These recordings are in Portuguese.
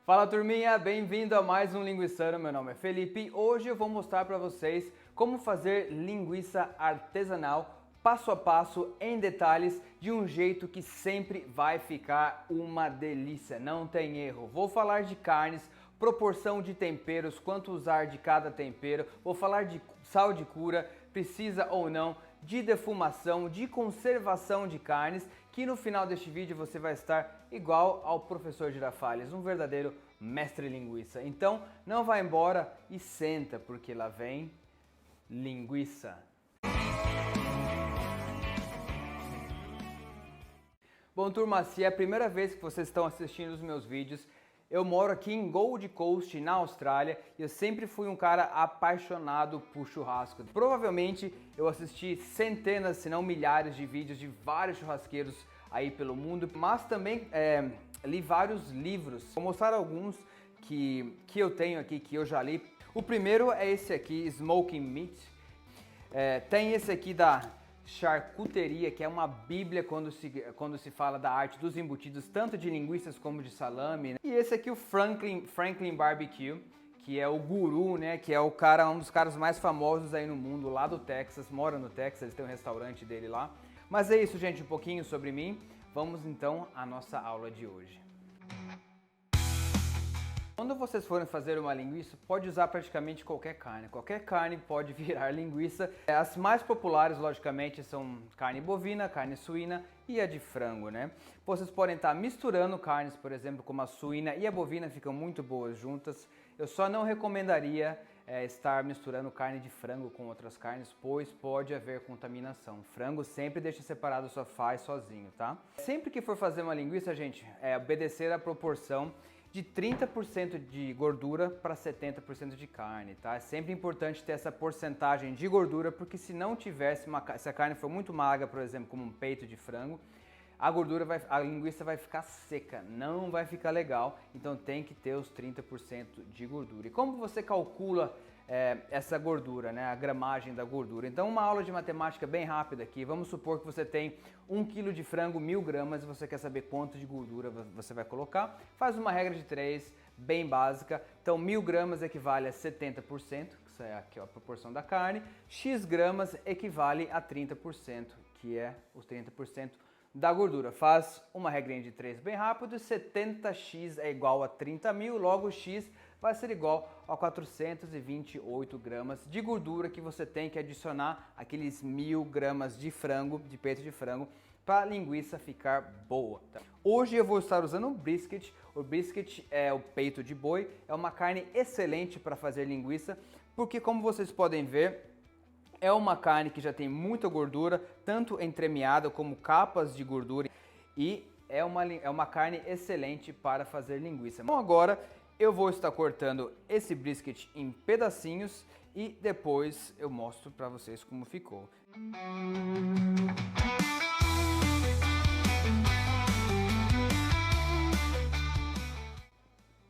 Fala turminha, bem-vindo a mais um Linguiçano, meu nome é Felipe. Hoje eu vou mostrar para vocês como fazer linguiça artesanal, passo a passo, em detalhes, de um jeito que sempre vai ficar uma delícia, não tem erro. Vou falar de carnes, proporção de temperos, quanto usar de cada tempero, vou falar de sal de cura, precisa ou não, de defumação, de conservação de carnes, que no final deste vídeo você vai estar igual ao professor Girafales, um verdadeiro mestre linguiça. Então não vai embora e senta, porque lá vem linguiça. Bom turma, se é a primeira vez que vocês estão assistindo os meus vídeos, eu moro aqui em Gold Coast, na Austrália, e eu sempre fui um cara apaixonado por churrasco. Provavelmente eu assisti centenas, se não milhares de vídeos de vários churrasqueiros aí pelo mundo, mas também li vários livros. Vou mostrar alguns que eu tenho aqui, que eu já li. O primeiro é esse aqui, Smoking Meat. Tem esse aqui da Charcuteria, que é uma bíblia quando se fala da arte dos embutidos, tanto de linguiças como de salame, né? E esse aqui, o Franklin Barbecue, que é o guru, né? Que é um dos caras mais famosos aí no mundo, lá do Texas, mora no Texas, ele tem um restaurante dele lá. Mas é isso, gente, um pouquinho sobre mim. Vamos então à nossa aula de hoje. Quando vocês forem fazer uma linguiça, pode usar praticamente qualquer carne. Qualquer carne pode virar linguiça. As mais populares, logicamente, são carne bovina, carne suína e a de frango, né? Vocês podem estar misturando carnes, por exemplo, como a suína e a bovina, ficam muito boas juntas. Eu só não recomendaria estar misturando carne de frango com outras carnes, pois pode haver contaminação. Frango sempre deixa separado, só faz sozinho, tá? Sempre que for fazer uma linguiça, gente, obedecer a proporção de 30% de gordura para 70% de carne, tá? É sempre importante ter essa porcentagem de gordura, porque se não tivesse, se a carne for muito magra, por exemplo, como um peito de frango, a linguiça vai ficar seca, não vai ficar legal, então tem que ter os 30% de gordura. E como você calcula essa gordura, né, a gramagem da gordura? Então uma aula de matemática bem rápida aqui, vamos supor que você tem 1 kg de frango, 1000 gramas, e você quer saber quanto de gordura você vai colocar, faz uma regra de 3, bem básica. Então 1000 gramas equivale a 70%, que é aqui, ó, a proporção da carne, x gramas equivale a 30%, que é os 30% da gordura. Faz uma regrinha de 3 bem rápido, 70x é igual a 30.000, logo x vai ser igual a 428 gramas de gordura que você tem que adicionar aqueles 1000 gramas de frango, de peito de frango, para a linguiça ficar boa. Tá? Hoje eu vou estar usando um brisket. O brisket é o peito de boi, é uma carne excelente para fazer linguiça, porque como vocês podem ver, é uma carne que já tem muita gordura, tanto entremeada como capas de gordura, e é uma carne excelente para fazer linguiça. Então agora eu vou estar cortando esse brisket em pedacinhos e depois eu mostro para vocês como ficou.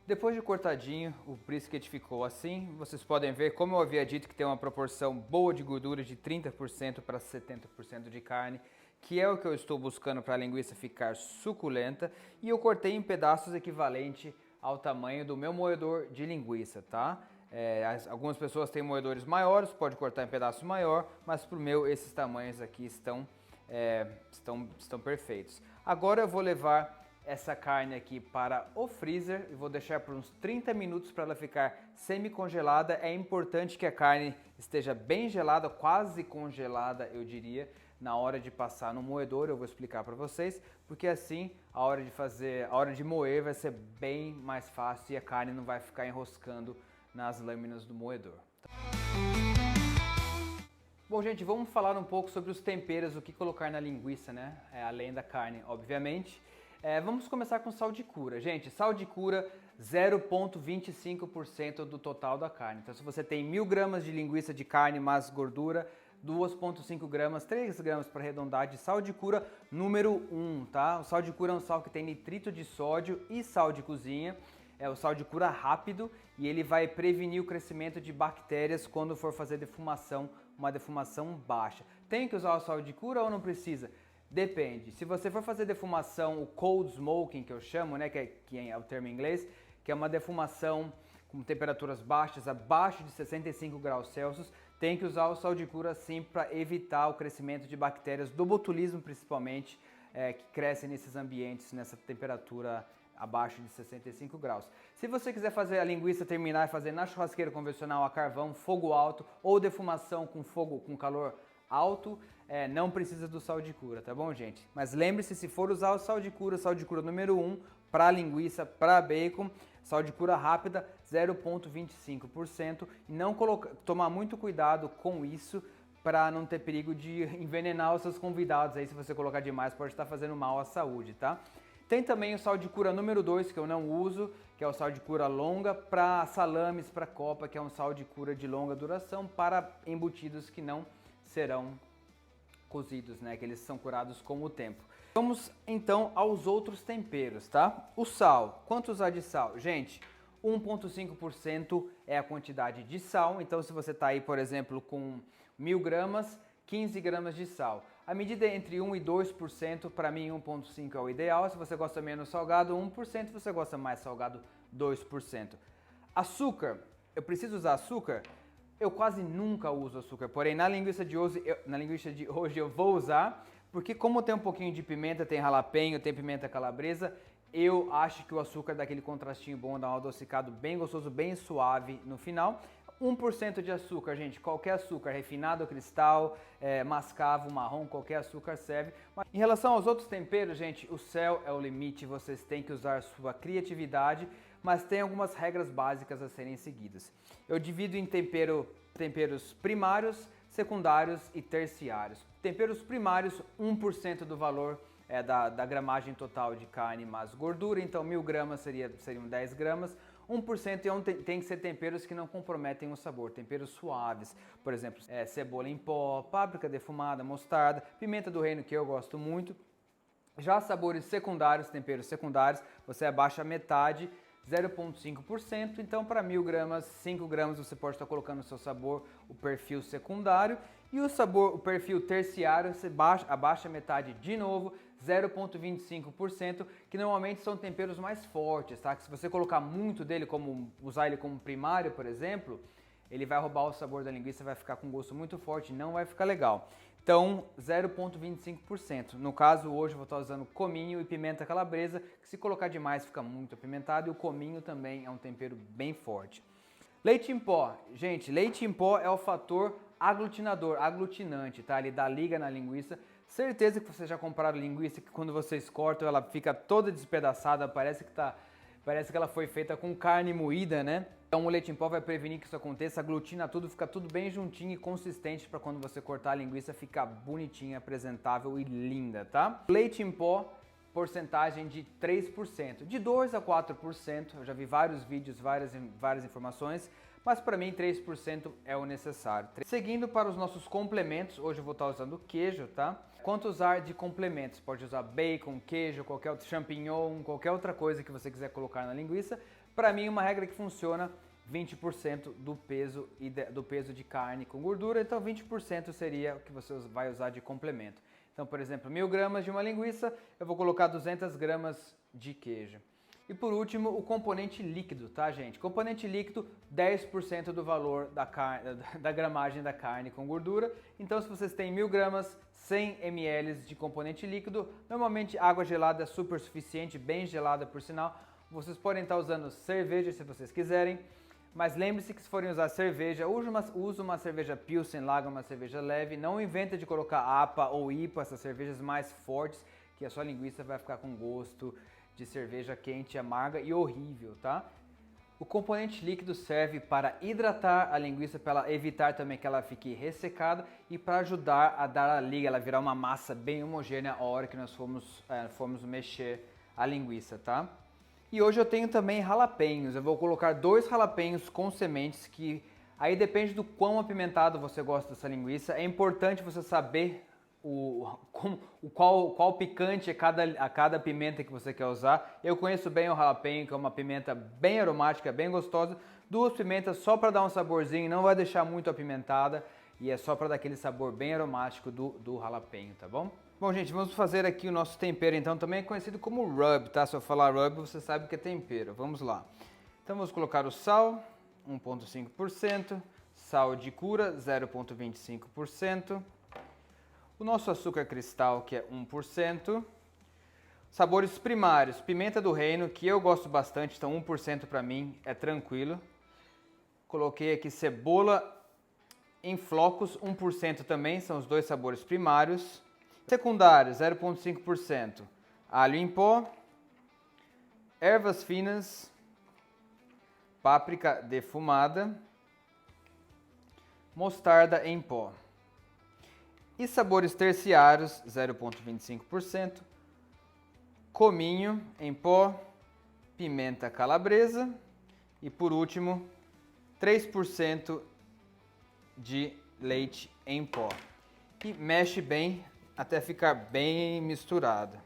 Depois de cortadinho, o brisket ficou assim. Vocês podem ver, como eu havia dito, que tem uma proporção boa de gordura, de 30% para 70% de carne, que é o que eu estou buscando para a linguiça ficar suculenta. E eu cortei em pedaços equivalente ao tamanho do meu moedor de linguiça, tá? Algumas pessoas têm moedores maiores, pode cortar em pedaço maior, mas para o meu esses tamanhos aqui estão perfeitos. Agora eu vou levar essa carne aqui para o freezer e vou deixar por uns 30 minutos para ela ficar semi-congelada. É importante que a carne esteja bem gelada, quase congelada, eu diria, na hora de passar no moedor. Eu vou explicar para vocês, porque assim a hora de moer vai ser bem mais fácil e a carne não vai ficar enroscando nas lâminas do moedor. Bom, gente, vamos falar um pouco sobre os temperos, o que colocar na linguiça, né? Além da carne, obviamente. Vamos começar com sal de cura. Gente, sal de cura 0,25% do total da carne. Então se você tem 1000 gramas de linguiça de carne mais gordura, 2,5 gramas, 3 gramas para arredondar de sal de cura número 1, tá? O sal de cura é um sal que tem nitrito de sódio e sal de cozinha. É o sal de cura rápido e ele vai prevenir o crescimento de bactérias quando for fazer defumação, uma defumação baixa. Tem que usar o sal de cura ou não precisa? Depende. Se você for fazer defumação, o cold smoking que eu chamo, né, que é o termo em inglês, que é uma defumação com temperaturas baixas, abaixo de 65 graus Celsius, tem que usar o sal de cura sim para evitar o crescimento de bactérias do botulismo principalmente, que crescem nesses ambientes, nessa temperatura abaixo de 65 graus. Se você quiser fazer a linguiça, terminar e fazer na churrasqueira convencional a carvão, fogo alto ou defumação com fogo com calor alto, não precisa do sal de cura, tá bom, gente? Mas lembre-se, se for usar o sal de cura número 1 para linguiça, para bacon, sal de cura rápida 0,25% e não tomar muito cuidado com isso para não ter perigo de envenenar os seus convidados. Aí se você colocar demais pode estar fazendo mal à saúde, tá? Tem também o sal de cura número 2 que eu não uso, que é o sal de cura longa para salames, para copa, que é um sal de cura de longa duração para embutidos que não serão cozidos, né? Que eles são curados com o tempo. Vamos então aos outros temperos, tá? O sal, quanto usar de sal? Gente, 1,5% é a quantidade de sal, então se você está aí, por exemplo, com 1000 gramas, 15 gramas de sal. A medida é entre 1 e 2%, para mim 1,5% é o ideal. Se você gosta menos salgado, 1%, se você gosta mais salgado, 2%. Açúcar, eu preciso usar açúcar? Eu quase nunca uso açúcar, porém na linguiça de hoje eu vou usar, porque como tem um pouquinho de pimenta, tem jalapeño, tem pimenta calabresa, eu acho que o açúcar dá aquele contrastinho bom, dá um adocicado bem gostoso, bem suave no final. 1% de açúcar, gente, qualquer açúcar, refinado, cristal, mascavo, marrom, qualquer açúcar serve. Mas em relação aos outros temperos, gente, o céu é o limite, vocês têm que usar sua criatividade, mas tem algumas regras básicas a serem seguidas. Eu divido em temperos primários, secundários e terciários. Temperos primários, 1% do valor da gramagem total de carne mais gordura, então 1000 gramas seriam 10 gramas. 1% tem que ser temperos que não comprometem o sabor, temperos suaves, por exemplo, cebola em pó, páprica defumada, mostarda, pimenta do reino que eu gosto muito. Já sabores secundários, temperos secundários, você abaixa a metade, 0,5%, então para 1000 gramas, 5 gramas você pode estar colocando no seu sabor o perfil secundário e o perfil terciário você abaixa a metade de novo, 0,25%, que normalmente são temperos mais fortes, tá? Que se você colocar muito dele, usar ele como primário, por exemplo, ele vai roubar o sabor da linguiça, vai ficar com gosto muito forte, não vai ficar legal. Então, 0,25%. No caso, hoje eu vou estar usando cominho e pimenta calabresa, que se colocar demais fica muito apimentado, e o cominho também é um tempero bem forte. Leite em pó. Gente, leite em pó é o fator aglutinante, tá? Ele dá liga na linguiça. Certeza que vocês já compraram linguiça que quando vocês cortam ela fica toda despedaçada, parece que ela foi feita com carne moída, né? Então o leite em pó vai prevenir que isso aconteça, aglutina tudo, fica tudo bem juntinho e consistente para quando você cortar a linguiça ficar bonitinha, apresentável e linda, tá? Leite em pó, porcentagem de 3%, de 2 a 4%, eu já vi vários vídeos, várias informações, mas para mim 3% é o necessário. Seguindo para os nossos complementos, hoje eu vou estar usando queijo, tá? Quanto usar de complementos? Pode usar bacon, queijo, qualquer outro champignon, qualquer outra coisa que você quiser colocar na linguiça. Para mim, uma regra que funciona, 20% do peso de carne com gordura, então 20% seria o que você vai usar de complemento. Então, por exemplo, 1000 gramas de uma linguiça, eu vou colocar 200 gramas de queijo. E por último, o componente líquido, tá, gente? Componente líquido, 10% do valor da gramagem da carne com gordura. Então, se vocês têm 1000 gramas, 100 ml de componente líquido, normalmente água gelada é super suficiente, bem gelada por sinal. Vocês podem estar usando cerveja se vocês quiserem, mas lembre-se que se forem usar cerveja, use uma cerveja Pilsen Lager, uma cerveja leve. Não inventa de colocar APA ou IPA, essas cervejas mais fortes, que a sua linguiça vai ficar com gosto de cerveja quente, amarga e horrível, tá? O componente líquido serve para hidratar a linguiça, para evitar também que ela fique ressecada e para ajudar a dar a liga, ela virar uma massa bem homogênea a hora que nós formos mexer a linguiça, tá? E hoje eu tenho também jalapeños, eu vou colocar 2 jalapeños com sementes, que aí depende do quão apimentado você gosta dessa linguiça. É importante você saber qual picante a cada pimenta que você quer usar. Eu conheço bem o jalapeño, que é uma pimenta bem aromática, bem gostosa. 2 pimentas só para dar um saborzinho, não vai deixar muito apimentada. E é só para dar aquele sabor bem aromático do jalapeño, tá bom? Bom, gente, vamos fazer aqui o nosso tempero, então, também é conhecido como rub, tá? Se eu falar rub, você sabe que é tempero. Vamos lá. Então vamos colocar o sal, 1,5%, sal de cura, 0,25%, o nosso açúcar cristal, que é 1%, sabores primários, pimenta do reino, que eu gosto bastante, então 1% para mim é tranquilo. Coloquei aqui cebola em flocos, 1% também, são os dois sabores primários. Secundários, 0,5%, alho em pó, ervas finas, páprica defumada, mostarda em pó. E sabores terciários, 0,25%, cominho em pó, pimenta calabresa e, por último, 3% de leite em pó. E mexe bem até ficar bem misturado.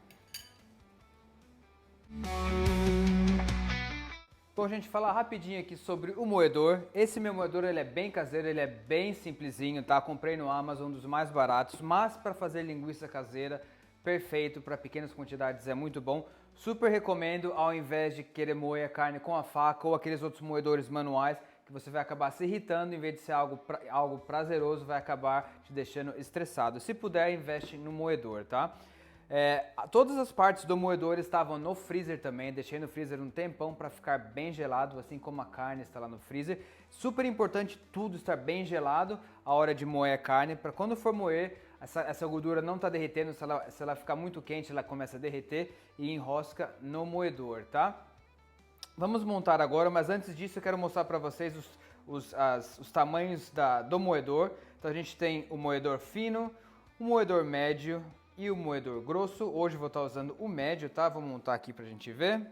Bom, gente, falar rapidinho aqui sobre o moedor. Esse meu moedor, ele é bem caseiro, ele é bem simplesinho, tá? Comprei no Amazon, um dos mais baratos, mas para fazer linguiça caseira, perfeito, para pequenas quantidades é muito bom. Super recomendo, ao invés de querer moer a carne com a faca ou aqueles outros moedores manuais, que você vai acabar se irritando, em vez de ser algo prazeroso, vai acabar te deixando estressado. Se puder, investe no moedor, tá? Todas as partes do moedor estavam no freezer também, deixei no freezer um tempão para ficar bem gelado, assim como a carne está lá no freezer. Super importante tudo estar bem gelado a hora de moer a carne, para quando for moer, essa gordura não está derretendo, se ela ficar muito quente, ela começa a derreter e enrosca no moedor, tá? Vamos montar agora, mas antes disso eu quero mostrar para vocês os tamanhos do moedor. Então a gente tem o moedor fino, o moedor médio e o moedor grosso. Hoje eu vou estar usando o médio, tá? Vou montar aqui pra gente ver.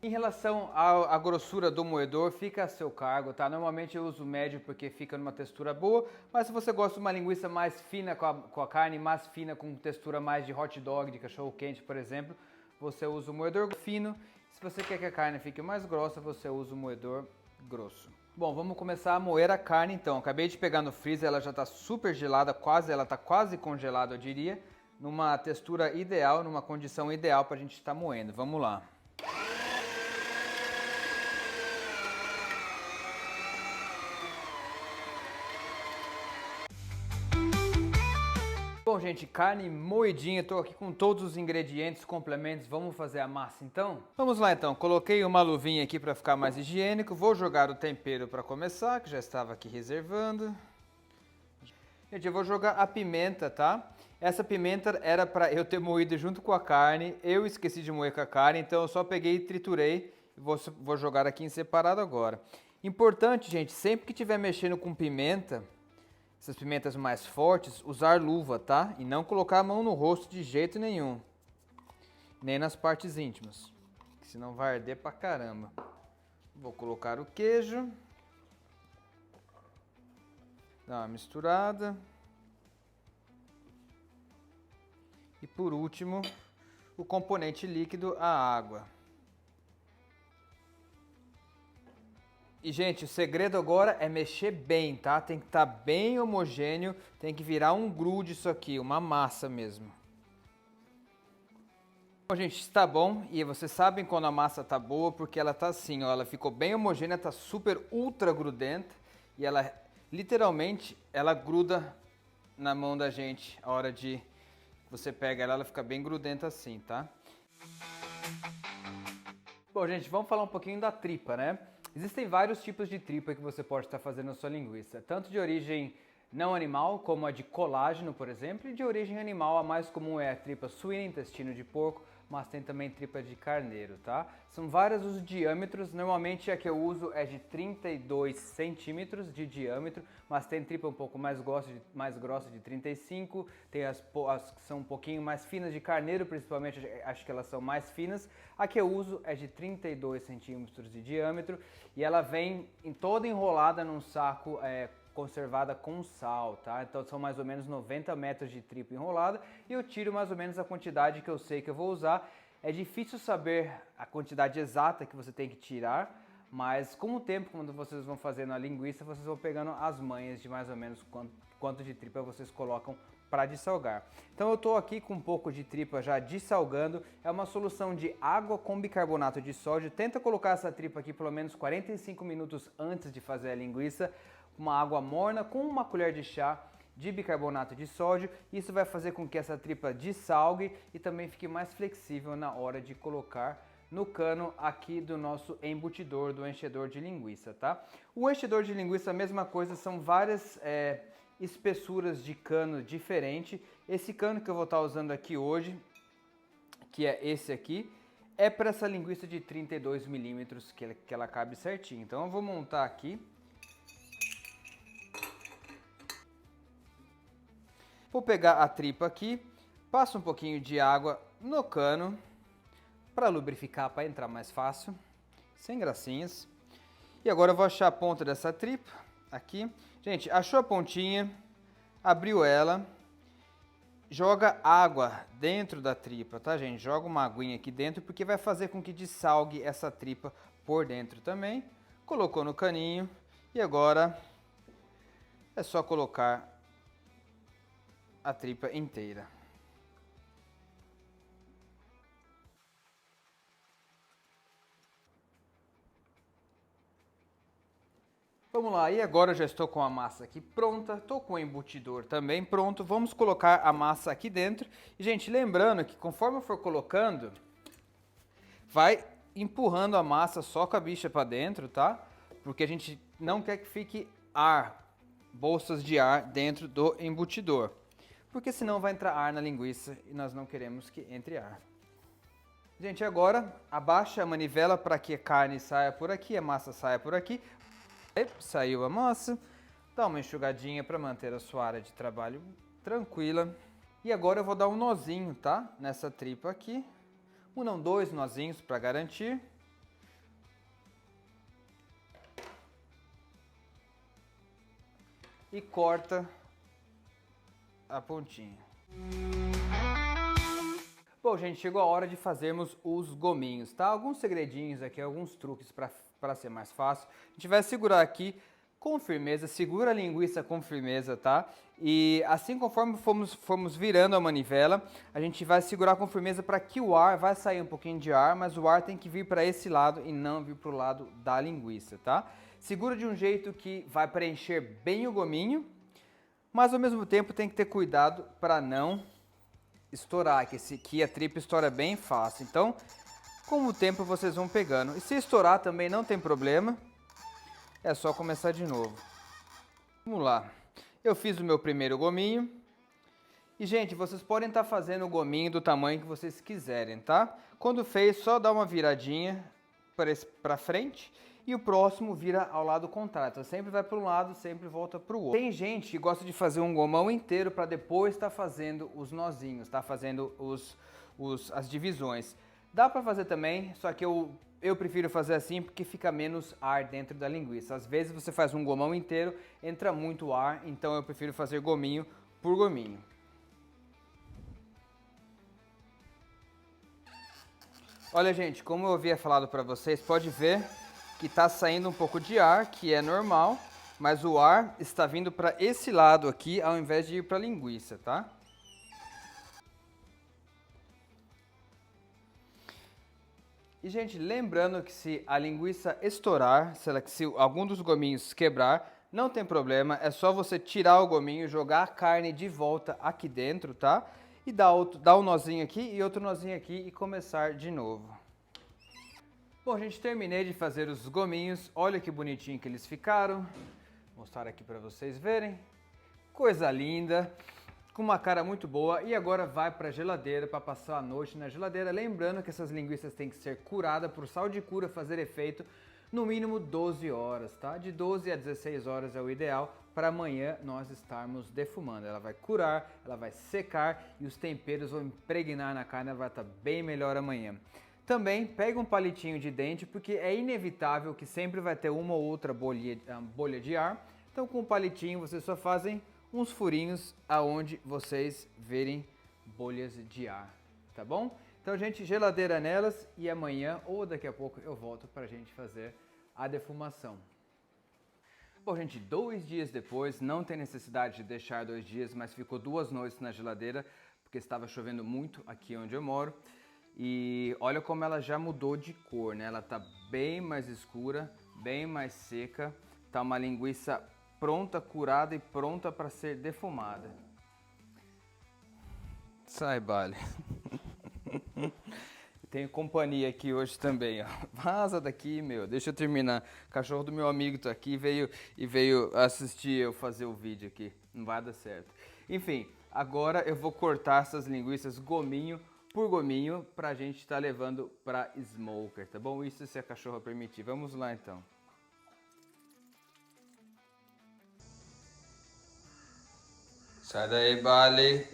Em relação à grossura do moedor, fica a seu cargo, tá? Normalmente eu uso o médio porque fica numa textura boa, mas se você gosta de uma linguiça mais fina, com a carne mais fina, com textura mais de hot dog, de cachorro quente, por exemplo, você usa o moedor fino. Se você quer que a carne fique mais grossa, você usa o moedor grosso. Bom, vamos começar a moer a carne então. Acabei de pegar no freezer, ela já está super gelada, ela está quase congelada, eu diria, numa textura ideal, numa condição ideal para a gente estar moendo. Vamos lá. Bom, gente, carne moidinha, estou aqui com todos os ingredientes, complementos, vamos fazer a massa então? Vamos lá então, coloquei uma luvinha aqui para ficar mais higiênico, vou jogar o tempero para começar, que já estava aqui reservando. Gente, eu vou jogar a pimenta, tá? Essa pimenta era para eu ter moído junto com a carne, eu esqueci de moer com a carne, então eu só peguei e triturei, vou jogar aqui em separado agora. Importante, gente, sempre que estiver mexendo com pimenta, essas pimentas mais fortes, usar luva, tá? E não colocar a mão no rosto de jeito nenhum. Nem nas partes íntimas, senão vai arder pra caramba. Vou colocar o queijo. Dá uma misturada. E por último, o componente líquido, a água. E, gente, o segredo agora é mexer bem, tá? Tem que estar bem homogêneo, tem que virar um grude isso aqui, uma massa mesmo. Bom, gente, está bom. E vocês sabem quando a massa está boa, porque ela está assim, ó, ela ficou bem homogênea, está super ultra grudenta. E ela, literalmente, ela gruda na mão da gente. A hora de você pega ela, ela fica bem grudenta assim, tá? Bom, gente, vamos falar um pouquinho da tripa, né? Existem vários tipos de tripa que você pode estar fazendo na sua linguiça, tanto de origem não animal, como a de colágeno, por exemplo, e de origem animal, a mais comum é a tripa suína, intestino de porco, mas tem também tripa de carneiro, tá? São vários os diâmetros, normalmente a que eu uso é de 32 centímetros de diâmetro, mas tem tripa um pouco mais grossa de 35, tem as que são um pouquinho mais finas de carneiro, principalmente acho que elas são mais finas. A que eu uso é de 32 centímetros de diâmetro e ela vem toda enrolada num saco conservada com sal, tá? Então são mais ou menos 90 metros de tripa enrolada e eu tiro mais ou menos a quantidade que eu sei que eu vou usar. É difícil saber a quantidade exata que você tem que tirar, mas com o tempo, quando vocês vão fazendo a linguiça, vocês vão pegando as manhas de mais ou menos quanto de tripa vocês colocam para dessalgar. Então eu estou aqui com um pouco de tripa já dessalgando, é uma solução de água com bicarbonato de sódio. Tenta colocar essa tripa aqui pelo menos 45 minutos antes de fazer a linguiça, uma água morna com uma colher de chá de bicarbonato de sódio. Isso vai fazer com que essa tripa dessalgue e também fique mais flexível na hora de colocar no cano aqui do nosso embutidor, do enchedor de linguiça, tá? O enchedor de linguiça, a mesma coisa, são várias espessuras de cano diferente. Esse cano que eu vou estar usando aqui hoje, que é esse aqui, é para essa linguiça de 32 milímetros que ela cabe certinho. Então eu vou montar aqui. Vou pegar a tripa aqui, passo um pouquinho de água no cano para lubrificar, para entrar mais fácil, sem gracinhas. E agora eu vou achar a ponta dessa tripa aqui. Gente, achou a pontinha, abriu ela, joga água dentro da tripa, tá, gente? Joga uma aguinha aqui dentro porque vai fazer com que dessalgue essa tripa por dentro também. Colocou no caninho e agora é só colocar a tripa inteira. Vamos lá, e agora eu já estou com a massa aqui pronta, estou com o embutidor também pronto, vamos colocar a massa aqui dentro. E, gente, lembrando que conforme eu for colocando, vai empurrando a massa só com a bicha para dentro, tá? Porque a gente não quer que fique ar, bolsas de ar dentro do embutidor. Porque senão vai entrar ar na linguiça e nós não queremos que entre ar. Gente, agora abaixa a manivela para que a carne saia por aqui, a massa saia por aqui. Saiu a massa, dá uma enxugadinha para manter a sua área de trabalho tranquila. E agora eu vou dar um nozinho, tá? Nessa tripa aqui. Um não, dois nozinhos para garantir. E corta a pontinha. Bom, gente, chegou a hora de fazermos os gominhos, tá? Alguns segredinhos aqui, alguns truques para ser mais fácil. A gente vai segurar aqui com firmeza, segura a linguiça com firmeza, tá? E assim conforme formos virando a manivela, a gente vai segurar com firmeza para que o ar, vai sair um pouquinho de ar, mas o ar tem que vir para esse lado e não vir para o lado da linguiça, tá? Segura de um jeito que vai preencher bem o gominho, mas ao mesmo tempo tem que ter cuidado para não estourar, que aqui a tripa estoura bem fácil. Então, com o tempo vocês vão pegando. E se estourar também não tem problema, é só começar de novo. Vamos lá. Eu fiz o meu primeiro gominho. E, gente, vocês podem estar fazendo o gominho do tamanho que vocês quiserem, tá? Quando fez, só dá uma viradinha para frente. E o próximo vira ao lado contrário. Então sempre vai para um lado, sempre volta para o outro. Tem gente que gosta de fazer um gomão inteiro para depois estar fazendo os nozinhos, tá? Fazendo as divisões. Dá para fazer também, só que eu prefiro fazer assim porque fica menos ar dentro da linguiça. Às vezes você faz um gomão inteiro, entra muito ar, então eu prefiro fazer gominho por gominho. Olha, gente, como eu havia falado para vocês, pode ver que está saindo um pouco de ar, que é normal, mas o ar está vindo para esse lado aqui, ao invés de ir para a linguiça, tá? E, gente, lembrando que se a linguiça estourar, se algum dos gominhos quebrar, não tem problema, é só você tirar o gominho, jogar a carne de volta aqui dentro, tá? E dar um nozinho aqui e outro nozinho aqui e começar de novo. Bom, gente, terminei de fazer os gominhos. Olha que bonitinho que eles ficaram. Vou mostrar aqui para vocês verem. Coisa linda, com uma cara muito boa. E agora vai para a geladeira para passar a noite na geladeira. Lembrando que essas linguiças têm que ser curadas por sal de cura fazer efeito no mínimo 12 horas, tá? De 12 a 16 horas é o ideal para amanhã nós estarmos defumando. Ela vai curar, ela vai secar e os temperos vão impregnar na carne, ela vai estar bem melhor amanhã. Também pega um palitinho de dente, porque é inevitável que sempre vai ter uma ou outra bolha de ar. Então com o palitinho vocês só fazem uns furinhos aonde vocês verem bolhas de ar, tá bom? Então, gente, geladeira nelas e amanhã ou daqui a pouco eu volto pra gente fazer a defumação. Bom, gente, 2 dias depois, não tem necessidade de deixar 2 dias, mas ficou 2 noites na geladeira, porque estava chovendo muito aqui onde eu moro. E olha como ela já mudou de cor, né? Ela tá bem mais escura, bem mais seca. Tá uma linguiça pronta, curada e pronta para ser defumada. Sai, Bale. Tenho companhia aqui hoje também, ó. Vaza daqui, meu. Deixa eu terminar. O cachorro do meu amigo tá aqui e veio assistir eu fazer o vídeo aqui. Não vai dar certo. Enfim, agora eu vou cortar essas linguiças gominho por gominho pra gente estar levando pra smoker, tá bom? Isso se a cachorra permitir. Vamos lá então. Sai daí, Bale.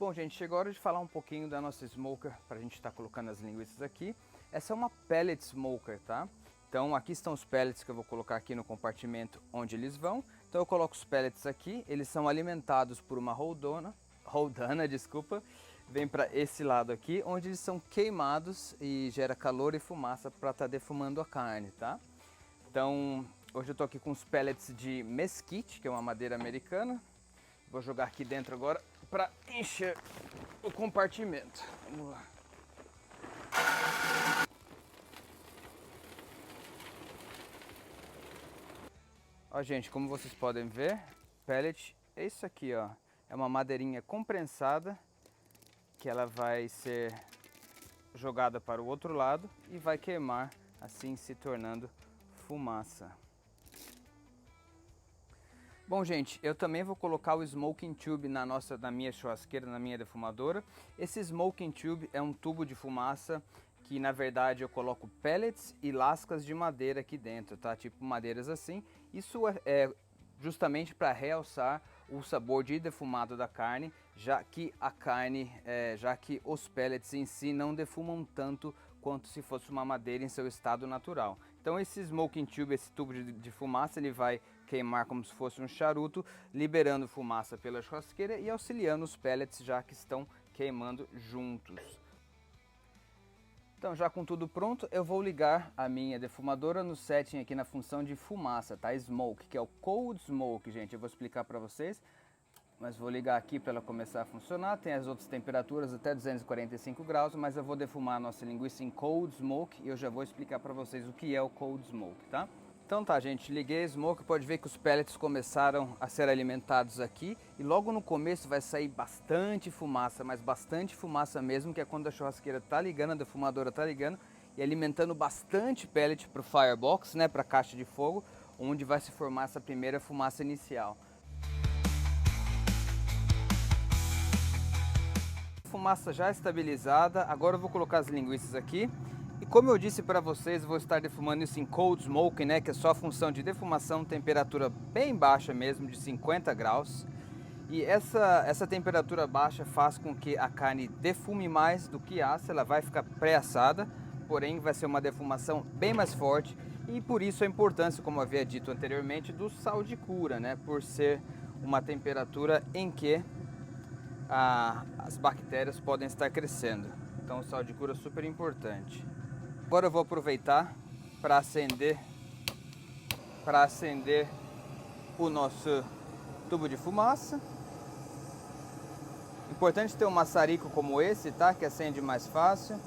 Bom, gente, chegou a hora de falar um pouquinho da nossa smoker para a gente estar colocando as linguiças aqui. Essa é uma pellet smoker, tá? Então aqui estão os pellets que eu vou colocar aqui no compartimento onde eles vão. Então eu coloco os pellets aqui, eles são alimentados por uma roldana, desculpa, vem para esse lado aqui, onde eles são queimados e gera calor e fumaça para estar defumando a carne, tá? Então hoje eu tô aqui com os pellets de mesquite, que é uma madeira americana. Vou jogar aqui dentro agora para encher o compartimento. Vamos lá. Ó, gente, como vocês podem ver, pellet é isso aqui, ó. É uma madeirinha comprensada que ela vai ser jogada para o outro lado e vai queimar, assim se tornando fumaça. Bom, gente, eu também vou colocar o smoking tube na minha churrasqueira, na minha defumadora. Esse smoking tube é um tubo de fumaça que, na verdade, eu coloco pellets e lascas de madeira aqui dentro, tá? Tipo madeiras assim. Isso é justamente para realçar o sabor de defumado da carne, já que os pellets em si não defumam tanto quanto se fosse uma madeira em seu estado natural. Então esse smoking tube, esse tubo de fumaça, ele vai queimar como se fosse um charuto, liberando fumaça pela churrasqueira e auxiliando os pellets já que estão queimando juntos. Então já com tudo pronto, eu vou ligar a minha defumadora no setting aqui na função de fumaça, tá? Smoke, que é o Cold Smoke, gente. Eu vou explicar para vocês, mas vou ligar aqui para ela começar a funcionar. Tem as outras temperaturas até 245 graus, mas eu vou defumar a nossa linguiça em Cold Smoke e eu já vou explicar para vocês o que é o Cold Smoke, tá? Então tá, gente, liguei a smoke, pode ver que os pellets começaram a ser alimentados aqui e logo no começo vai sair bastante fumaça, mas bastante fumaça mesmo, que é quando a churrasqueira tá ligando, a defumadora tá ligando e alimentando bastante pellet pro firebox, né, pra caixa de fogo, onde vai se formar essa primeira fumaça inicial. Fumaça já estabilizada, agora eu vou colocar as linguiças aqui. E como eu disse para vocês, vou estar defumando isso em cold smoke, né, que é só a função de defumação, temperatura bem baixa mesmo, de 50 graus. E essa temperatura baixa faz com que a carne defume mais do que assa, ela vai ficar pré-assada, porém vai ser uma defumação bem mais forte e por isso a importância, como eu havia dito anteriormente, do sal de cura, né, por ser uma temperatura em que as bactérias podem estar crescendo. Então o sal de cura é super importante. Agora eu vou aproveitar para acender o nosso tubo de fumaça. Importante ter um maçarico como esse, tá? Que acende mais fácil.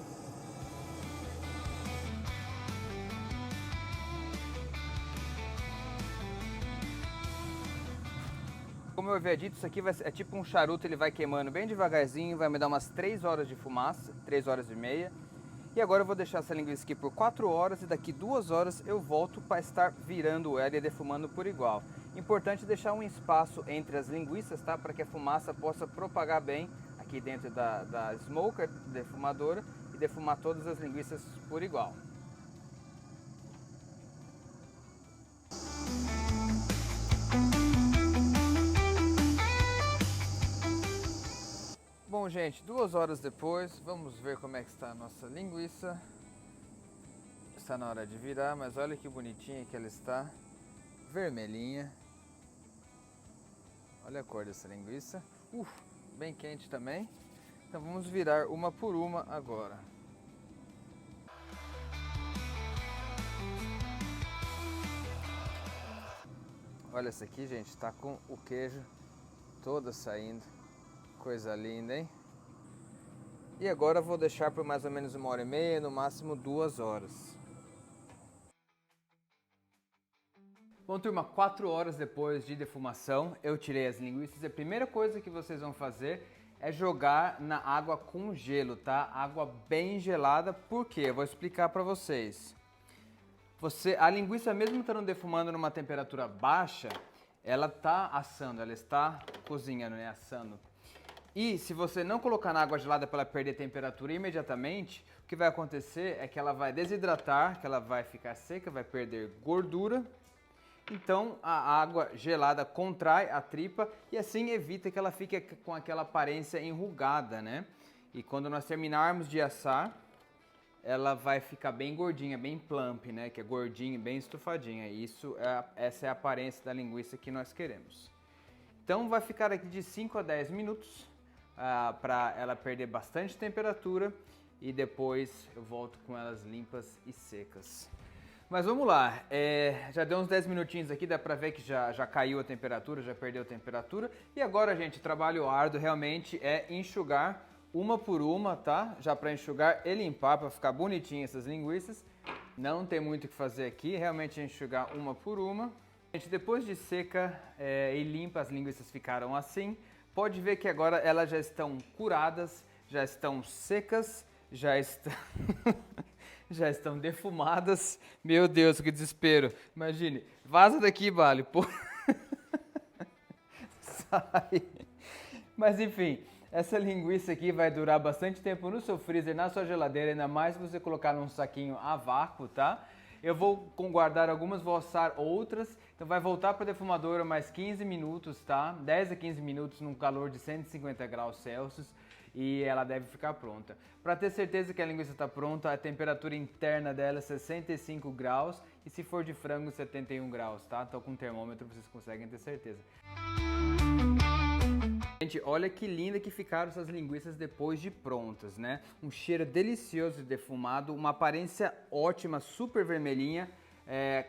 Como eu havia dito, isso aqui é tipo um charuto, ele vai queimando bem devagarzinho, vai me dar umas 3 horas de fumaça, 3 horas e meia. E agora eu vou deixar essa linguiça aqui por 4 horas e daqui 2 horas eu volto para estar virando ela e defumando por igual. Importante deixar um espaço entre as linguiças, tá? Para que a fumaça possa propagar bem aqui dentro da smoker, defumadora, e defumar todas as linguiças por igual. Bom, gente, 2 horas depois, vamos ver como é que está a nossa linguiça. Está na hora de virar, mas olha que bonitinha que ela está, vermelhinha. Olha a cor dessa linguiça, bem quente também. Então vamos virar uma por uma agora. Olha essa aqui, gente, tá com o queijo todo saindo. Coisa linda, hein? E agora eu vou deixar por mais ou menos 1h30, no máximo 2 horas. Bom, turma, 4 horas depois de defumação, eu tirei as linguiças. A primeira coisa que vocês vão fazer é jogar na água com gelo, tá? Água bem gelada, por quê? Eu vou explicar pra vocês. A linguiça, mesmo estando defumando numa temperatura baixa, ela tá assando, ela está cozinhando, né? Assando. E se você não colocar na água gelada para ela perder temperatura imediatamente, o que vai acontecer é que ela vai desidratar, que ela vai ficar seca, vai perder gordura. Então a água gelada contrai a tripa e assim evita que ela fique com aquela aparência enrugada, né? E quando nós terminarmos de assar, ela vai ficar bem gordinha, bem plump, né? Que é gordinha, bem estufadinha. Essa é a aparência da linguiça que nós queremos. Então vai ficar aqui de 5 a 10 minutos para ela perder bastante temperatura e depois eu volto com elas limpas e secas. Mas vamos lá, já deu uns 10 minutinhos aqui, dá pra ver que já caiu a temperatura, já perdeu a temperatura. E agora, gente, o trabalho árduo realmente é enxugar uma por uma, tá? Já pra enxugar e limpar, pra ficar bonitinho essas linguiças. Não tem muito o que fazer aqui, realmente é enxugar uma por uma. Gente, depois de seca e limpa, as linguiças ficaram assim. Pode ver que agora elas já estão curadas, já estão secas, já estão... já estão defumadas. Meu Deus, que desespero. Imagine, vaza daqui, Bali. Pô. Sai. Mas enfim, essa linguiça aqui vai durar bastante tempo no seu freezer, na sua geladeira, ainda mais se você colocar num saquinho a vácuo, tá? Eu vou guardar algumas, vou assar outras, então vai voltar para a defumadora mais 15 minutos, tá? 10 a 15 minutos num calor de 150 graus Celsius e ela deve ficar pronta. Para ter certeza que a linguiça está pronta, a temperatura interna dela é 65 graus e se for de frango 71 graus, tá? Então com o termômetro vocês conseguem ter certeza. Gente, olha que linda que ficaram essas linguiças depois de prontas, né? Um cheiro delicioso de defumado, uma aparência ótima, super vermelhinha,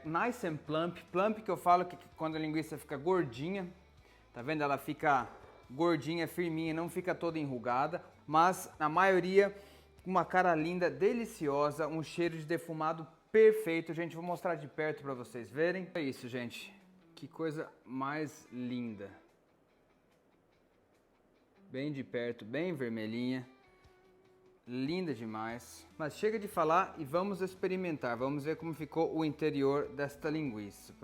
nice and plump. Plump que eu falo que quando a linguiça fica gordinha, tá vendo? Ela fica gordinha, firminha, não fica toda enrugada, mas na maioria uma cara linda, deliciosa, um cheiro de defumado perfeito. Gente, vou mostrar de perto para vocês verem. É isso, gente. Que coisa mais linda. Bem de perto, bem vermelhinha, linda demais. Mas chega de falar e vamos experimentar, vamos ver como ficou o interior desta linguiça.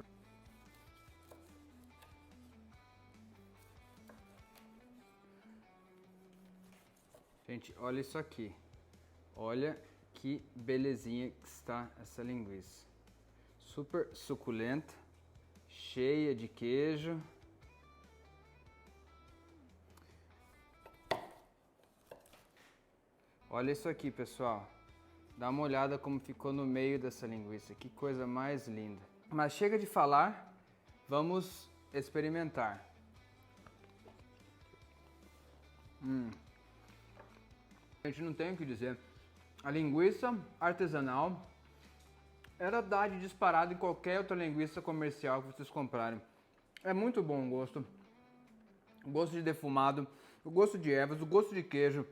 Gente, olha isso aqui, olha que belezinha que está essa linguiça. Super suculenta, cheia de queijo. Olha isso aqui, pessoal. Dá uma olhada como ficou no meio dessa linguiça. Que coisa mais linda. Mas chega de falar, vamos experimentar. A gente não tem o que dizer. A linguiça artesanal, ela dá de disparado em qualquer outra linguiça comercial que vocês comprarem. É muito bom o gosto. O gosto de defumado, o gosto de ervas, o gosto de queijo.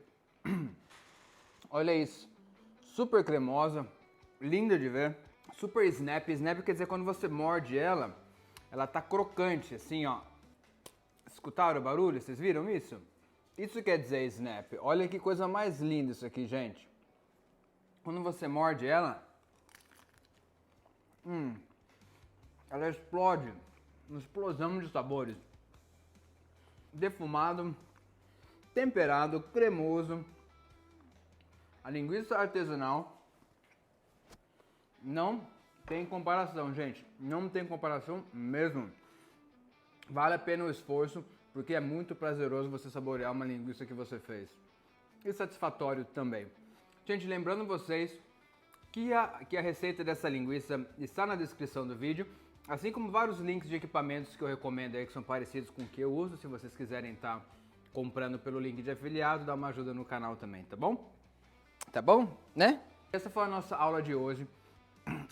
Olha isso, super cremosa, linda de ver, super snap. Snap quer dizer quando você morde ela tá crocante, assim ó. Escutaram o barulho? Vocês viram isso? Isso quer dizer snap. Olha que coisa mais linda isso aqui, gente. Quando você morde ela explode, uma explosão de sabores. Defumado, temperado, cremoso. A linguiça artesanal não tem comparação, gente. Não tem comparação mesmo. Vale a pena o esforço, porque é muito prazeroso você saborear uma linguiça que você fez. E satisfatório também. Gente, lembrando vocês que a receita dessa linguiça está na descrição do vídeo, assim como vários links de equipamentos que eu recomendo aí, que são parecidos com o que eu uso. Se vocês quiserem estar comprando pelo link de afiliado, dá uma ajuda no canal também, tá bom? Tá bom, né? Essa foi a nossa aula de hoje.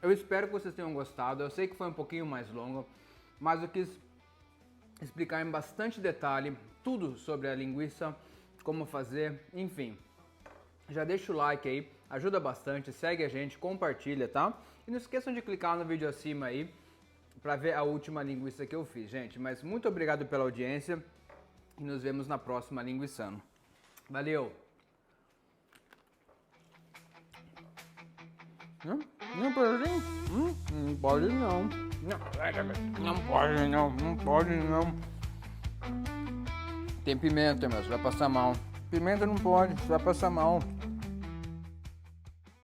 Eu espero que vocês tenham gostado. Eu sei que foi um pouquinho mais longa, mas eu quis explicar em bastante detalhe tudo sobre a linguiça, como fazer, enfim. Já deixa o like aí, ajuda bastante, segue a gente, compartilha, tá? E não esqueçam de clicar no vídeo acima aí para ver a última linguiça que eu fiz, gente. Mas muito obrigado pela audiência e nos vemos na próxima Linguiçando. Valeu! Não pode, não pode não. Não pode não, não pode não. Tem pimenta, mas vai passar mal. Pimenta não pode, vai passar mal.